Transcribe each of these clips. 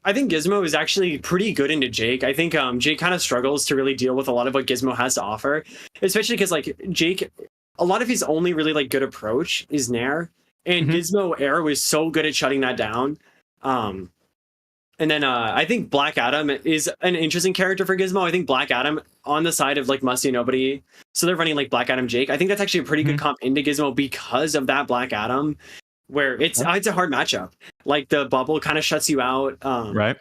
I think Gizmo is actually pretty good into Jake. I think Jake kind of struggles to really deal with a lot of what Gizmo has to offer, especially because like Jake, a lot of his only really like good approach is Nair, and Gizmo Arrow is so good at shutting that down. And then I think Black Adam is an interesting character for Gizmo. I think Black Adam on the side of like MustyNobody, so they're running like Black Adam Jake. I think that's actually a pretty good comp into Gizmo because of that Black Adam, where it's a hard matchup. Like the bubble kind of shuts you out, right,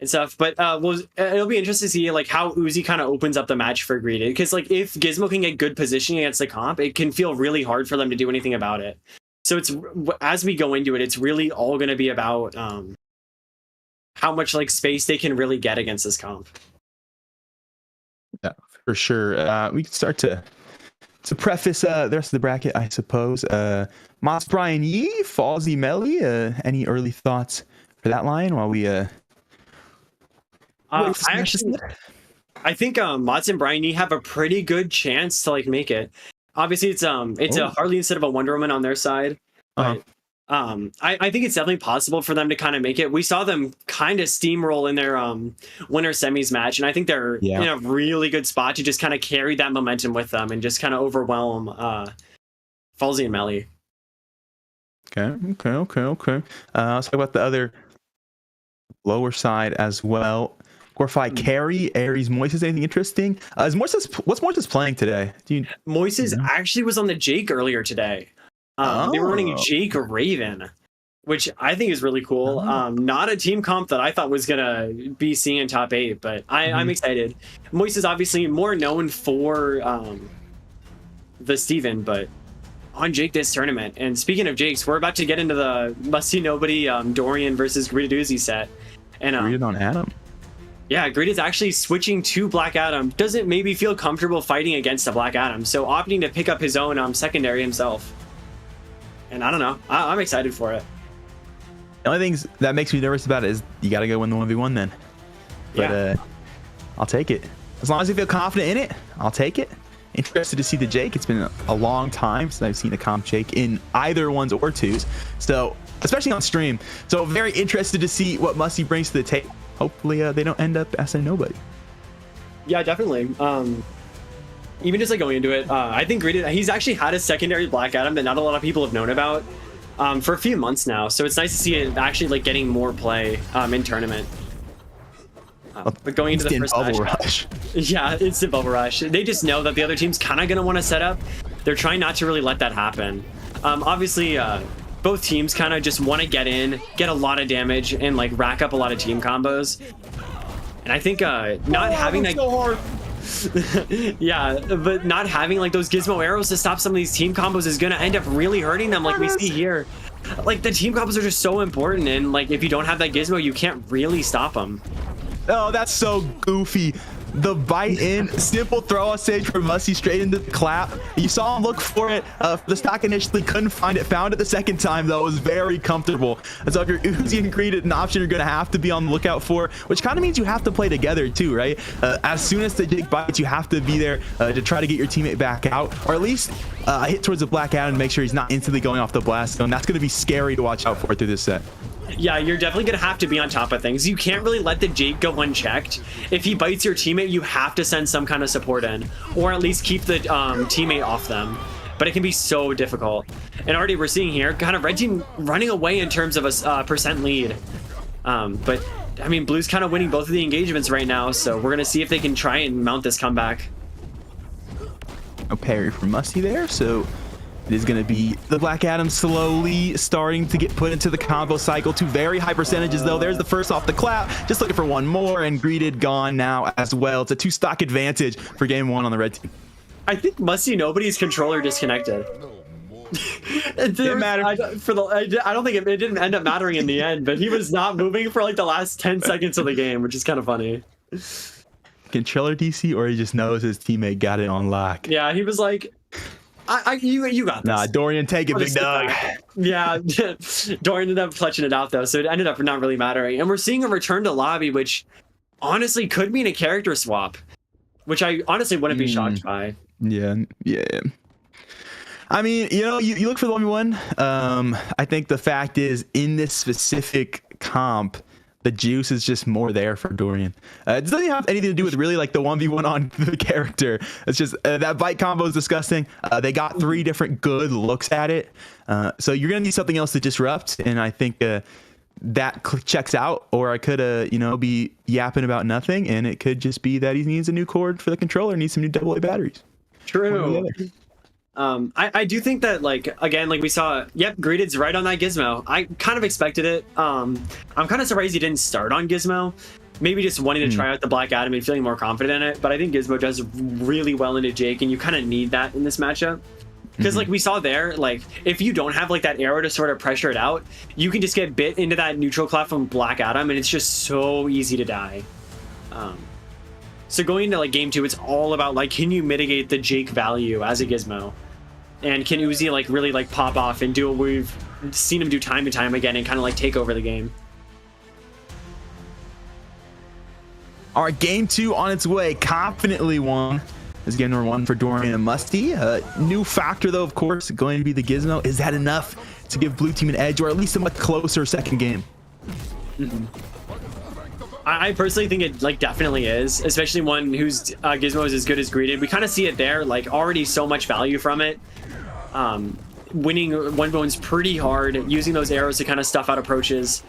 and stuff. But it'll be interesting to see like how Uzi kind of opens up the match for Greeted, because like if Gizmo can get good positioning against the comp, it can feel really hard for them to do anything about it. So it's, as we go into it, it's really all going to be about how much like space they can really get against this comp. Yeah, for sure. We can start to preface the rest of the bracket, I suppose. Moss Brian Yee, Falsey Melly, any early thoughts for that line while we I think Mods and Brian Yee have a pretty good chance to like make it. Obviously it's a Harley instead of a Wonder Woman on their side. But I think it's definitely possible for them to kind of make it. We saw them kind of steamroll in their winter semis match, and I think they're in a really good spot to just kind of carry that momentum with them and just kind of overwhelm Falsey and Melly. Okay. Let's talk about the other lower side as well. Gorfai Carry, Aries Moises, anything interesting? What's Moises playing today? Moises actually was on the Jake earlier today. They were running Jake Raven, which I think is really cool. Not a team comp that I thought was gonna be seen in top 8, but I'm excited. Moises is obviously more known for the Steven, but on Jake this tournament. And speaking of Jakes, we're about to get into the MustyNobody Dorian versus Greetaku set. And Greeted on Adam. Yeah, Greed is actually switching to Black Adam. Doesn't maybe feel comfortable fighting against a Black Adam, so opting to pick up his own secondary himself. And I don't know. I'm excited for it. The only things that makes me nervous about it is you got to go win the 1v1 then. But I'll take it. As long as you feel confident in it, I'll take it. Interested to see the Jake. It's been a long time since I've seen a comp Jake in either ones or twos. So, especially on stream. So, very interested to see what Musty brings to the table. Hopefully, they don't end up as a nobody. Yeah, definitely. Even just like going into it, I think he's actually had a secondary Black Adam that not a lot of people have known about for a few months now. So it's nice to see it actually like getting more play in tournament. But going into the first bubble rush. Yeah, instant bubble rush. They just know that the other team's kind of going to want to set up. They're trying not to really let that happen. Obviously, both teams kind of just want to get in, get a lot of damage, and like rack up a lot of team combos. And I think not having like so hard. yeah, but not having like those gizmo arrows to stop some of these team combos is gonna end up really hurting them, like we see here. Like the team combos are just so important, and like if you don't have that gizmo, you can't really stop them. Oh, that's so goofy. The bite in, simple throw on stage for Musty straight into the clap. You saw him look for it. The stock initially couldn't find it. Found it the second time, though. It was very comfortable. So if you're Uzi and Greed, an option you're going to have to be on the lookout for, which kind of means you have to play together, too, right? As soon as the Jake bites, you have to be there to try to get your teammate back out, or at least hit towards the Black Adam to make sure he's not instantly going off the blast zone. That's going to be scary to watch out for through this set. Yeah, you're definitely going to have to be on top of things. You can't really let the Jake go unchecked. If he bites your teammate, you have to send some kind of support in, or at least keep the teammate off them. But it can be so difficult. And already we're seeing here, kind of red team running away in terms of a percent lead. But, I mean, blue's kind of winning both of the engagements right now, so we're going to see if they can try and mount this comeback. No parry for Musty there, so it is going to be the Black Adam slowly starting to get put into the combo cycle. Two very high percentages, though. There's the first off the clap. Just looking for one more, and Greeted gone now as well. It's a 2-stock advantage for game 1 on the red team. I think MustyNobody's controller disconnected. It didn't matter. I don't think it didn't end up mattering in the end, but he was not moving for like the last 10 seconds of the game, which is kind of funny. Controller DC, or he just knows his teammate got it on lock? Yeah, he was like, you got this. Nah, Dorian, take it, big dog. Yeah, Dorian ended up clutching it out, though, so it ended up not really mattering. And we're seeing a return to lobby, which honestly could mean a character swap, which I honestly wouldn't be shocked by. Yeah. I mean, you know, you look for the 1v1. I think the fact is, in this specific comp, the juice is just more there for Dorian. It doesn't have anything to do with really like the 1v1 on the character. It's just that bite combo is disgusting. They got 3 different good looks at it. So you're going to need something else to disrupt. And I think that checks out, or I could, be yapping about nothing. And it could just be that he needs a new cord for the controller, needs some new AA batteries. True. I do think that, like, again, like we saw, yep, Greeted's right on that Gizmo. I kind of expected it. I'm kind of surprised he didn't start on Gizmo. Maybe just wanting to try out the Black Adam and feeling more confident in it. But I think Gizmo does really well into Jake, and you kind of need that in this matchup. Because, like we saw there, like, if you don't have, like, that arrow to sort of pressure it out, you can just get bit into that neutral clef from Black Adam, and it's just so easy to die. So going into, like, game 2, it's all about, like, can you mitigate the Jake value as a Gizmo? And can Uzi, like, really, like, pop off and do what we've seen him do time and time again and kind of, like, take over the game? All right, game 2 on its way. Confidently won. This is game number 1 for Dorian and Musty. New factor, though, of course, going to be the Gizmo. Is that enough to give Blue Team an edge, or at least a much closer second game? I personally think it, like, definitely is, especially one whose Gizmo is as good as Greeted. We kind of see it there, like, already so much value from it. Winning 1v1's pretty hard, using those arrows to kind of stuff out approaches.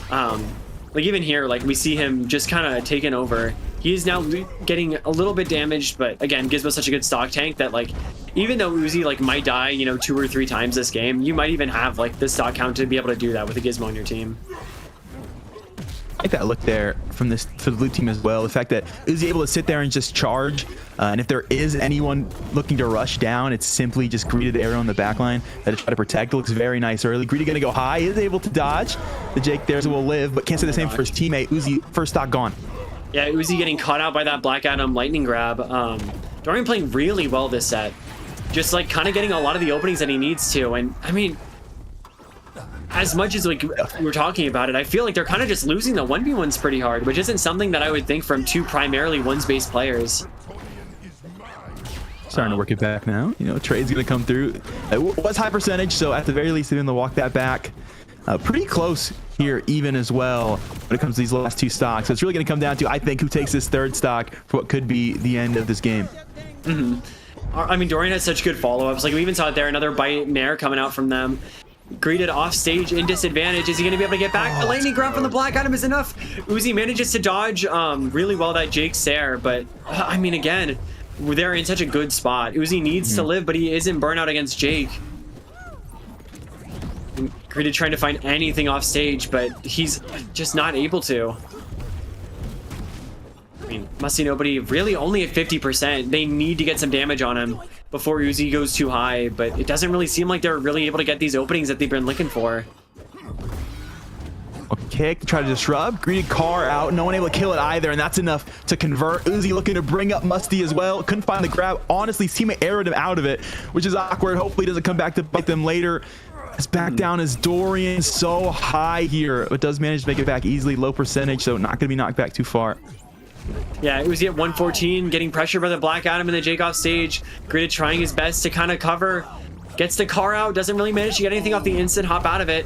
Like, even here, like, we see him just kind of taking over. He's now getting a little bit damaged, but again, Gizmo's such a good stock tank that, like, even though Uzi, like, might die, 2 or 3 times this game, you might even have, like, the stock count to be able to do that with a Gizmo on your team. I like that look there from this for the blue team as well. The fact that Uzi able to sit there and just charge, and if there is anyone looking to rush down, it's simply just Greeted arrow in the back line that to try to protect. It looks very nice early. Greeted gonna go high, is able to dodge. The Jake there's will live, but can't say the same for his teammate. Uzi first stock gone. Yeah, Uzi getting caught out by that Black Adam lightning grab. Dorian playing really well this set, just like kind of getting a lot of the openings that he needs to. And I mean, as much as, like, we're talking about it, I feel like they're kind of just losing the 1v1s pretty hard, which isn't something that I would think from 2 primarily ones-based players. Starting to work it back now. Trade's going to come through. It was high percentage, so at the very least, they're going to walk that back. Pretty close here, even as well, when it comes to these last 2 stocks. So it's really going to come down to, I think, who takes this 3rd stock for what could be the end of this game. I mean, Dorian has such good follow-ups. Like, we even saw it there, another bite Nair coming out from them. Greeted off stage in disadvantage. Is he going to be able to get back? The lightning grab from the Black Adam is enough. Uzi manages to dodge really well that Jake's there, but I mean, again, they're in such a good spot. Uzi needs to live, but he is in burnout against Jake. And Greeted trying to find anything off stage, but he's just not able to. I mean, MustyNobody really only at 50%. They need to get some damage on him before Uzi goes too high, but it doesn't really seem like they're really able to get these openings that they've been looking for. A kick to try to disrupt. Greeted car out. No one able to kill it either, and that's enough to convert. Uzi looking to bring up Musty as well. Couldn't find the grab. Honestly, teammate arrowed him out of it, which is awkward. Hopefully doesn't come back to bite them later. It's back down as Dorian so high here, but does manage to make it back easily. Low percentage, so not going to be knocked back too far. Yeah, Uzi at 114, getting pressure by the Black Adam and the Jake off stage. Greeted trying his best to kind of cover. Gets the car out, doesn't really manage to get anything off the instant hop out of it.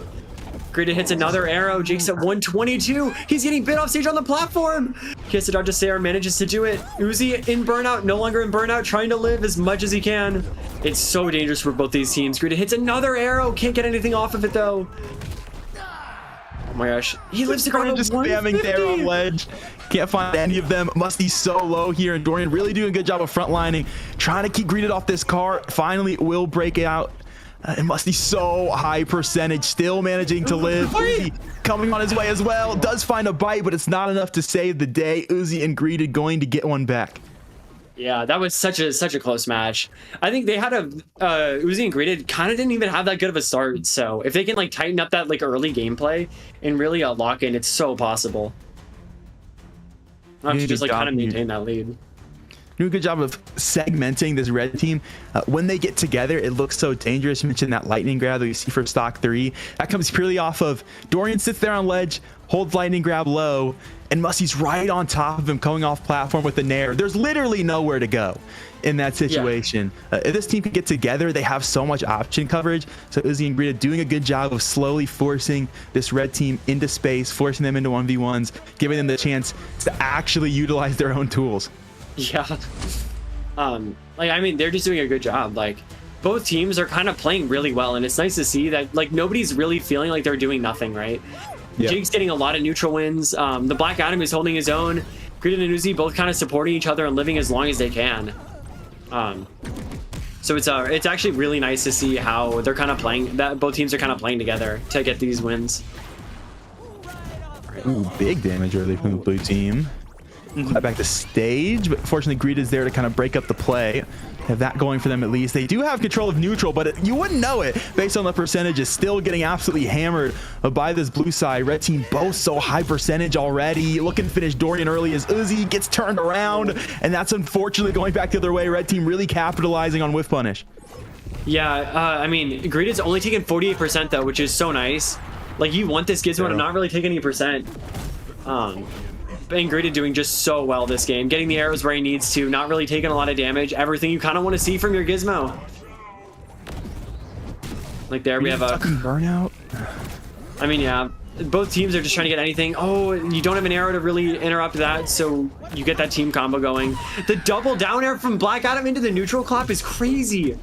Greeted hits another arrow. Jake's at 122. He's getting bit off stage on the platform. He has to dodge to Sarah, manages to do it. Uzi in burnout, no longer in burnout, trying to live as much as he can. It's so dangerous for both these teams. Greeted hits another arrow. Can't get anything off of it, though. Oh my gosh. He lives to go just spamming there on ledge. Can't find any of them. Musty so low here, and Dorian really doing a good job of frontlining, trying to keep Greeted off this car. Finally will break it out. And Musty so high percentage, still managing to live. Uzi coming on his way as well. Does find a bite, but it's not enough to save the day. Uzi and Greeted going to get one back. Yeah, that was such a close match. I think they had a Uzi and Greeted kind of didn't even have that good of a start. So if they can, like, tighten up that, like, early gameplay and really lock in, it's so possible. To just, like, kind of maintain that lead. Do a good job of segmenting this red team. When they get together, it looks so dangerous. You mentioned that lightning grab that you see for stock 3. That comes purely off of Dorian sits there on ledge, holds lightning grab low, and Musty's right on top of him, coming off platform with the nair. There's literally nowhere to go in that situation. If this team can get together, they have so much option coverage. So Uzi and Greta doing a good job of slowly forcing this red team into space, forcing them into 1v1s, giving them the chance to actually utilize their own tools. Yeah. Like, I mean, they're just doing a good job. Like, both teams are kind of playing really well, and it's nice to see that, like, nobody's really feeling like they're doing nothing, right? Yeah. Jake's getting a lot of neutral wins. The Black Adam is holding his own. Greta and Uzi both kind of supporting each other and living as long as they can. So it's actually really nice to see how they're kind of playing, that both teams are kind of playing together to get these wins. Ooh, big damage early from the blue team. Back to stage, but fortunately Greta's there to kind of break up the play. Have that going for them at least. They do have control of neutral, but you wouldn't know it based on the percentages. Still getting absolutely hammered by this blue side. Red team both so high percentage already. Looking to finish Dorian early as Uzi gets turned around, and that's unfortunately going back the other way. Red team really capitalizing on whiff punish. Yeah, I mean, Greta's only taking 48% though, which is so nice. Like, you want this Gizmo to not really take any percent. And Greta doing just so well this game, getting the arrows where he needs to, not really taking a lot of damage, everything you kind of want to see from your Gizmo. Like, there we have a burnout. I mean, yeah, both teams are just trying to get anything. Oh, you don't have an arrow to really interrupt that, so you get that team combo going. The double down air from Black Adam into the neutral clap is crazy.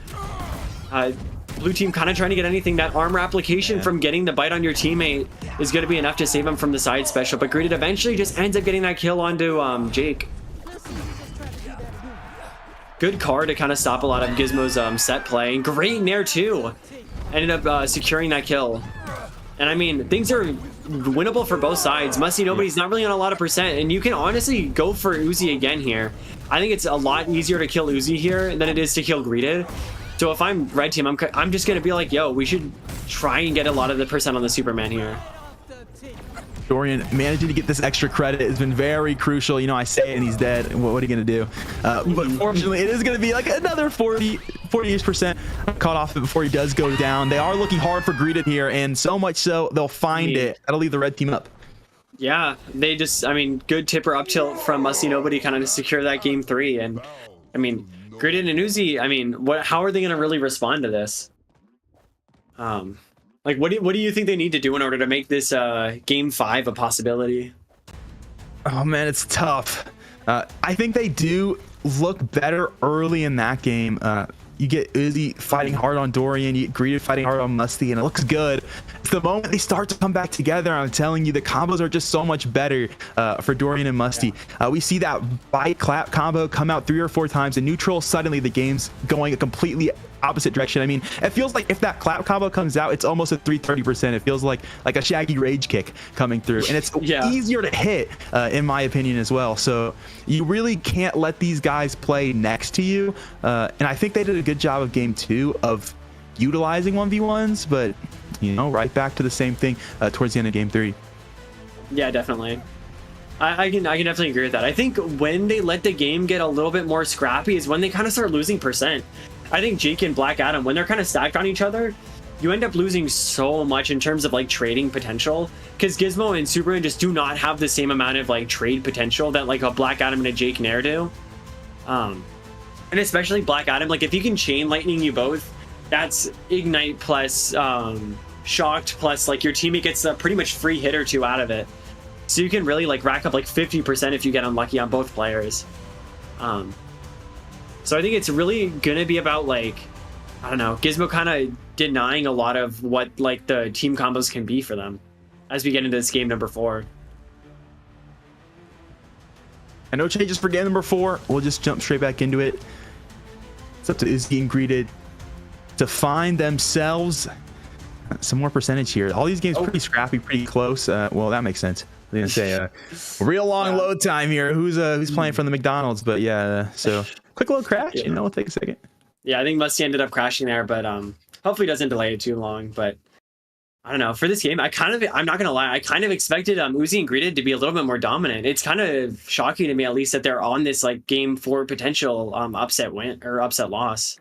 Blue team kind of trying to get anything. That armor application from getting the bite on your teammate is going to be enough to save him from the side special, but Greta eventually just ends up getting that kill onto Jake. Good card to kind of stop a lot of Gizmo's set play. Great nair too. Ended up securing that kill. And I mean, things are winnable for both sides. MustyNobody's not really on a lot of percent, and you can honestly go for Uzi again here. I think it's a lot easier to kill Uzi here than it is to kill Greta. So if I'm red team, I'm just going to be like, yo, we should try and get a lot of the percent on the Superman here. Dorian managing to get this extra credit has been very crucial. You know, I say it and he's dead. What are you going to do? But fortunately, it is going to be like another 40% caught off before he does go down. They are looking hard for Greta here, and so much so they'll find it. That'll leave the red team up. Yeah, they just, I mean, good tipper up tilt from MustyNobody kind of to secure that game 3. And I mean, Greta and Uzi, I mean, how are they going to really respond to this? Like, what do you think they need to do in order to make this game 5 a possibility? Oh man, it's tough. I think they do look better early in that game. You get Uzi fighting hard on Dorian, you get Greta fighting hard on Musty, and it looks good. It's the moment they start to come back together, I'm telling you, the combos are just so much better for Dorian and Musty. We see that bite clap combo come out 3 or 4 times, and neutral, suddenly the game's going a completely opposite direction. I mean, it feels like if that clap combo comes out, it's almost a 330%. It feels like a Shaggy rage kick coming through, and it's easier to hit, in my opinion, as well. So you really can't let these guys play next to you, and I think they did a good job of game 2 of utilizing 1v1s, but you know, right back to the same thing towards the end of game 3. Yeah, definitely. I can definitely agree with that. I think when they let the game get a little bit more scrappy is when they kind of start losing percent. I think Jake and Black Adam, when they're kind of stacked on each other, you end up losing so much in terms of like trading potential, because Gizmo and Superman just do not have the same amount of like trade potential that like a Black Adam and a Jake Nair do. And especially Black Adam, like if he can chain lightning you both, that's ignite plus shocked plus like your teammate gets a pretty much free hit or 2 out of it. So you can really like rack up like 50% if you get unlucky on both players. So I think it's really gonna be about like, I don't know, Gizmo kind of denying a lot of what like the team combos can be for them as we get into this game number 4. And no changes for game number 4. We'll just jump straight back into it. It's up to Izzy and Greeted to find themselves some more percentage here. All these games pretty scrappy, pretty close. Well, that makes sense. I was gonna say real long load time here. Who's playing from the McDonald's? But yeah, so quick load crash. You know, it'll take a second. Yeah, I think Musty ended up crashing there, but hopefully doesn't delay it too long. But I don't know. For this game, I'm not gonna lie, I kind of expected Uzi and Greeted to be a little bit more dominant. It's kind of shocking to me, at least, that they're on this like game 4 potential upset win or upset loss.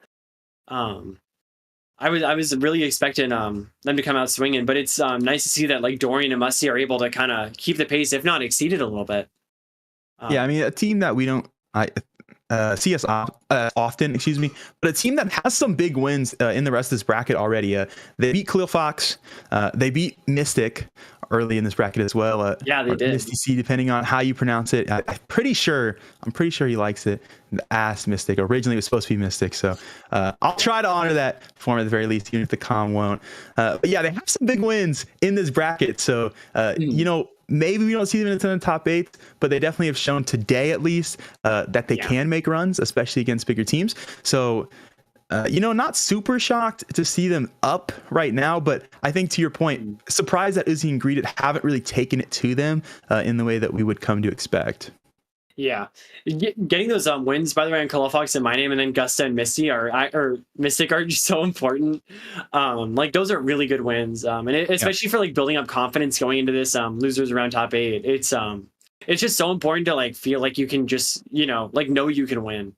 I was really expecting them to come out swinging, but it's nice to see that like Dorian and Musty are able to kind of keep the pace, if not exceed it a little bit. Yeah, I mean, a team that we don't see us often, excuse me, but a team that has some big wins in the rest of this bracket already. They beat Khalil Fox, they beat Mystic early in this bracket as well. Yeah, they did. Misty C, depending on how you pronounce it. I'm pretty sure he likes it as Mystic. Originally, it was supposed to be Mystic, so I'll try to honor that for him at the very least, even if the com won't. But yeah, they have some big wins in this bracket, so you know. Maybe we don't see them in the top 8, but they definitely have shown today, at least, that they can make runs, especially against bigger teams. So, you know, not super shocked to see them up right now, but I think to your point, surprised that Uzi and Greeted haven't really taken it to them in the way that we would come to expect. Yeah, getting those wins, by the way, on Khalil Fox and My Name, and then Gusta and Misty or Mystic are just so important. Like those are really good wins, and especially for like building up confidence going into this losers around top 8. It's just so important to like feel like you can just like know you can win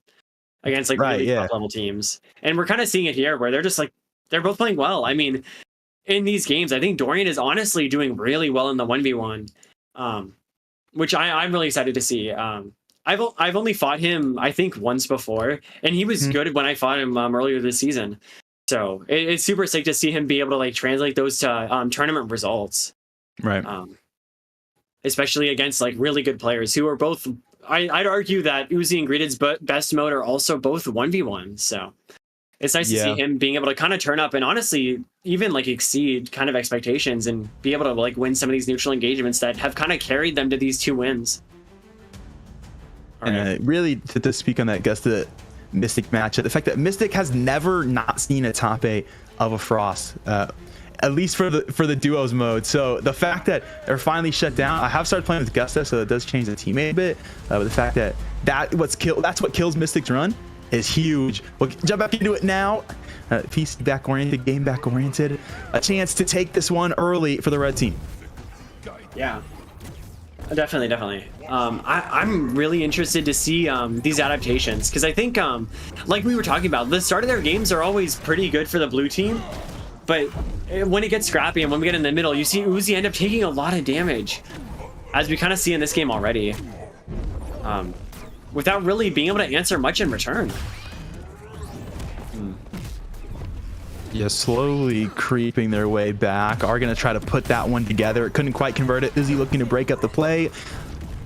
against like really top level teams, and we're kind of seeing it here where they're just like they're both playing well. I mean, in these games, I think Dorian is honestly doing really well in the 1v1. Which I'm really excited to see. I've only fought him, I think, once before, and he was good when I fought him earlier this season. So it's super sick to see him be able to like translate those to tournament results, right? Especially against like really good players who are both. I'd argue that Uzi and Greeted's best mode are also both 1v1. So it's nice to see him being able to kind of turn up and honestly even like exceed kind of expectations and be able to like win some of these neutral engagements that have kind of carried them to these 2 wins. And really to speak on that Gusta Mystic matchup, the fact that Mystic has never not seen a top 8 of a Frost, at least for the duos mode. So the fact that they're finally shut down, I have started playing with Gusta, so it does change the teammate a bit. But the fact that that's what kills Mystic's run is huge. We'll jump back into it now. PC back oriented, game back oriented. A chance to take this one early for the red team. Yeah, definitely. I'm really interested to see these adaptations because I think, like we were talking about, the start of their games are always pretty good for the blue team, but when it gets scrappy and when we get in the middle, you see Uzi end up taking a lot of damage, as we kind of see in this game already. Without really being able to answer much in return. Yeah, slowly creeping their way back. Are going to try to put that one together. It couldn't quite convert it. Uzi looking to break up the play.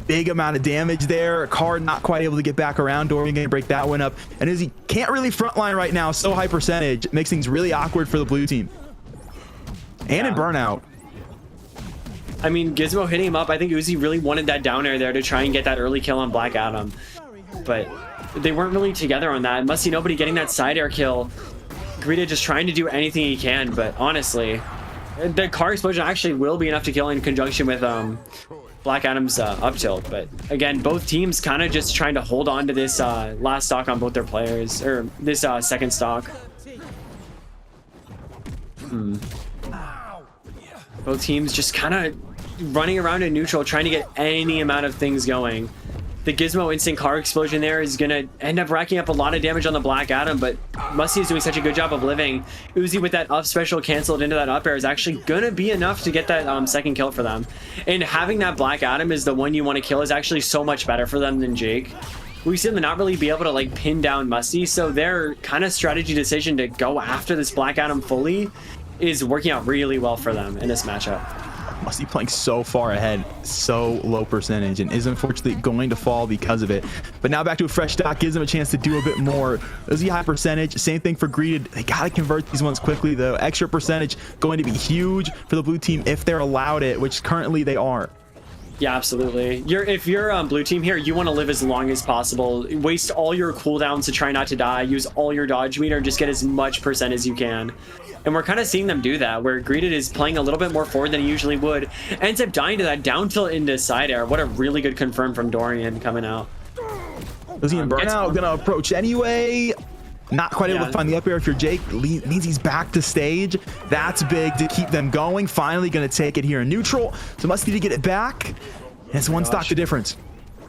Big amount of damage there. Card not quite able to get back around. Dorian going to break that one up. And Uzi can't really frontline right now. So high percentage. Makes things really awkward for the blue team. And in burnout. I mean, Gizmo hitting him up. I think Uzi really wanted that down air there to try and get that early kill on Black Adam. But they weren't really together on that. MustyNobody getting that side air kill. Greeta just trying to do anything he can, but honestly, the car explosion actually will be enough to kill in conjunction with Black Adam's up tilt. But again, both teams kind of just trying to hold on to this last stock on both their players, or this second stock. Both teams just kind of running around in neutral, trying to get any amount of things going. The Gizmo instant car explosion there is going to end up racking up a lot of damage on the Black Adam, but Musty is doing such a good job of living. Uzi with that up special canceled into that up air is actually going to be enough to get that second kill for them. And having that Black Adam is the one you want to kill is actually so much better for them than Jake. We see them not really be able to like pin down Musty, so their kind of strategy decision to go after this Black Adam fully is working out really well for them in this matchup. Musty playing so far ahead, so low percentage, and is unfortunately going to fall because of it. But now back to a fresh stock, gives them a chance to do a bit more. Uzi high percentage, same thing for Greeted. They got to convert these ones quickly though. Extra percentage going to be huge for the blue team if they're allowed it, which currently they are. Yeah, absolutely. If you're blue team here, you want to live as long as possible. Waste all your cooldowns to try not to die. Use all your dodge meter. Just get as much percent as you can. And we're kind of seeing them do that, where Greeted is playing a little bit more forward than he usually would. Ends up dying to that down tilt into side air. What a really good confirm from Dorian coming out. Uzi and Burnout gonna approach anyway. Not quite able to find the up air if you're Jake. Means he's back to stage. That's big to keep them going. Finally gonna take it here in neutral. So must need to get it back. And it's one stock the difference.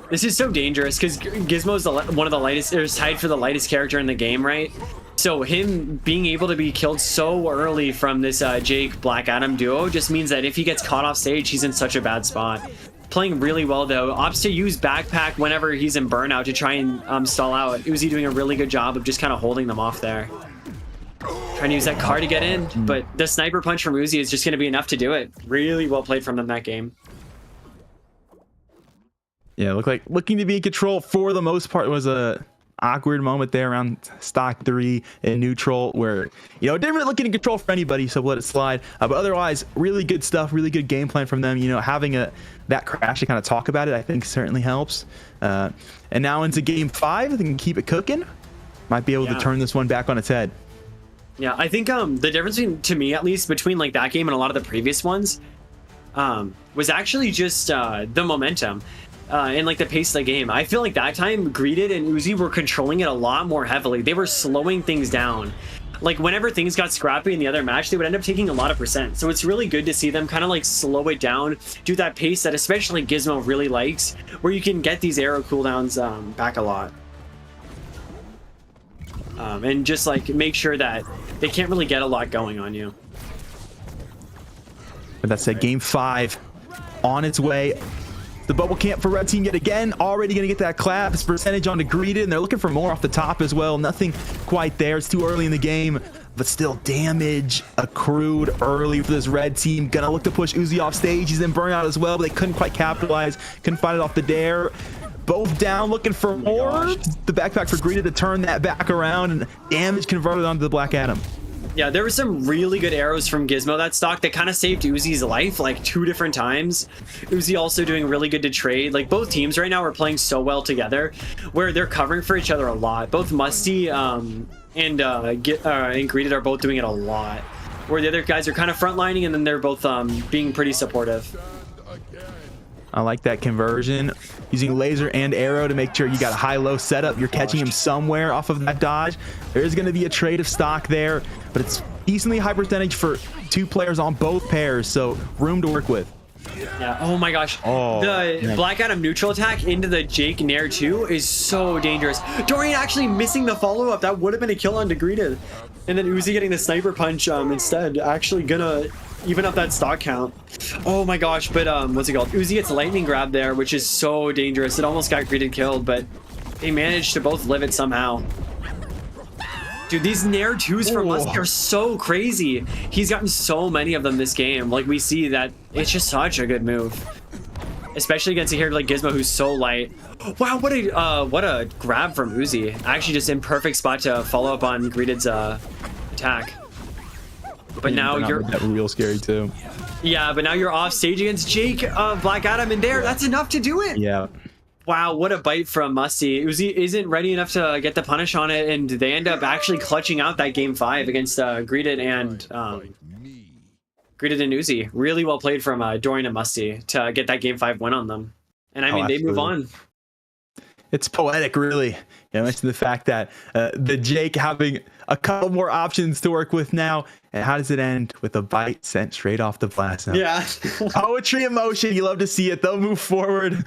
This is so dangerous because Gizmo's one of the lightest, or is tied for the lightest character in the game, right? So him being able to be killed so early from this Jake Black Adam duo just means that if he gets caught off stage, he's in such a bad spot. Playing really well though. Opts to use backpack whenever he's in burnout to try and stall out. Uzi doing a really good job of just kind of holding them off there. Trying to use that car to get in, but the sniper punch from Uzi is just going to be enough to do it. Really well played from them that game. Yeah, looking to be in control for the most part. It was a awkward moment there around stock 3 in neutral where, you know, it didn't really look in control for anybody, so let it slide. But otherwise, really good stuff, really good game plan from them. You know, having that crash to kind of talk about it, I think certainly helps. And now into game 5, they can keep it cooking. Might be able to turn this one back on its head. Yeah, I think the difference to me, at least, between like that game and a lot of the previous ones was actually just the momentum. And like the pace of the game. I feel like that time Greeted and Uzi were controlling it a lot more heavily. They were slowing things down. Like whenever things got scrappy in the other match, they would end up taking a lot of percent. So it's really good to see them kind of like slow it down, do that pace that especially Gizmo really likes, where you can get these arrow cooldowns back a lot. And just like make sure that they can't really get a lot going on you. But that's it, game 5 on its way. The bubble camp for red team yet again, already going to get that clap. It's percentage on to Greeted, and they're looking for more off the top as well. Nothing quite there. It's too early in the game, but still damage accrued early for this red team. Gonna look to push Uzi off stage. He's in burnout as well, but they couldn't quite capitalize. Couldn't find it off the dare. Both down, looking for more. The backpack for Greeted to turn that back around, and damage converted onto the Black Adam. Yeah, there were some really good arrows from Gizmo that stock that kind of saved Uzi's life like 2 different times. Uzi also doing really good to trade. Like both teams right now are playing so well together where they're covering for each other a lot. Both Musty and Greeted are both doing it a lot. Where the other guys are kind of frontlining and then they're both being pretty supportive. I like that conversion. Using laser and arrow to make sure you got a high-low setup. You're catching him somewhere off of that dodge. There is going to be a trade of stock there, but it's decently high percentage for 2 players on both pairs, so room to work with. Yeah, oh my gosh. The Black Adam neutral attack into the Jake Nair 2 is so dangerous. Dorian actually missing the follow-up. That would have been a kill on Degreed. And then Uzi getting the sniper punch instead. Actually gonna even up that stock count. Oh my gosh, but what's it called? Uzi gets lightning grab there, which is so dangerous. It almost got Greeted killed, but they managed to both live it somehow. Dude, these Nair 2s from us are so crazy. He's gotten so many of them this game. Like, we see that it's just such a good move. Especially against a hero like Gizmo, who's so light. Wow, what a grab from Uzi. Actually, just in perfect spot to follow up on Greeted's attack. But now you're real scary too. Yeah, but now you're off stage against Jake, Black Adam, and there. That's enough to do it. Yeah. Wow, what a bite from Musty. Uzi isn't ready enough to get the punish on it, and they end up actually clutching out that game 5 against Greeted and Uzi. Really well played from Dorian and Musty to get that game 5 win on them. And I mean, they move on. It's poetic, really. You know, mention the fact that the Jake having a couple more options to work with now. And how does it end? With a bite sent straight off the blast zone. Yeah. Poetry in motion. You love to see it. They'll move forward